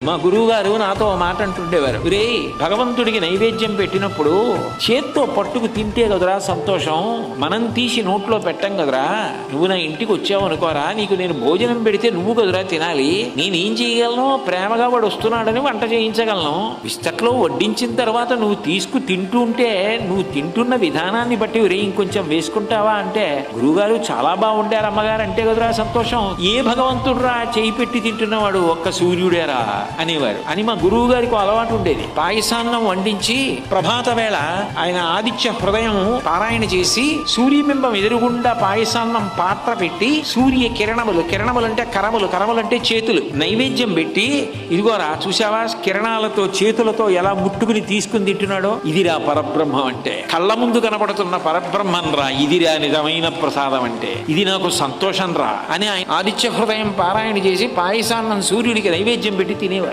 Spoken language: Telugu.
మా గురువుగారు నాతో ఓ మాట అంటుండేవారు, రే భగవంతుడికి నైవేద్యం పెట్టినప్పుడు చేత్తో పట్టుకు తింటే కదరా సంతోషం, మనం తీసి నోట్లో పెట్టం కదరా. నువ్వు నా ఇంటికి వచ్చావు అనుకోరా, నీకు నేను భోజనం పెడితే నువ్వు కదరా తినాలి. నేనేం చేయగలను, ప్రేమగా వాడు వస్తున్నాడని వంట చేయించగలను. విస్తట్లో వడ్డించిన తర్వాత నువ్వు తీసుకు తింటూ ఉంటే నువ్వు తింటున్న విధానాన్ని బట్టి రే ఇంకొంచెం వేసుకుంటావా అంటే, గురువుగారు చాలా బాగుండారు అమ్మగారు అంటే కదరా సంతోషం. ఏ భగవంతుడు రా చేయి పెట్టి తింటున్నవాడు, ఒక్క సూర్యుడేరా అనేవారు. అని మా గురువు గారికి అలవాటు ఉండేది. పాయసాన్నం వండించి ప్రభాత వేళ ఆయన ఆదిత్య హృదయం పారాయణ చేసి సూర్యబింబం ఎదురుగుండా పాయసాన్నం పాత్ర పెట్టి సూర్య కిరణములు, కిరణములు అంటే కరములు, కరములు అంటే చేతులు, నైవేద్యం పెట్టి ఇదిగోరా చూసావా కిరణాలతో చేతులతో ఎలా ముట్టుకుని తీసుకుని తింటున్నాడో, ఇదిరా పరబ్రహ్మం అంటే, కళ్ళ ముందు కనపడుతున్న పరబ్రహ్మం రా, ఇదిరా నిజమైన ప్రసాదం అంటే, ఇది నాకు సంతోషం రా అని ఆయన ఆదిత్య హృదయం పారాయణ చేసి పాయసాన్నం సూర్యుడికి నైవేద్యం పెట్టి తినేవారు.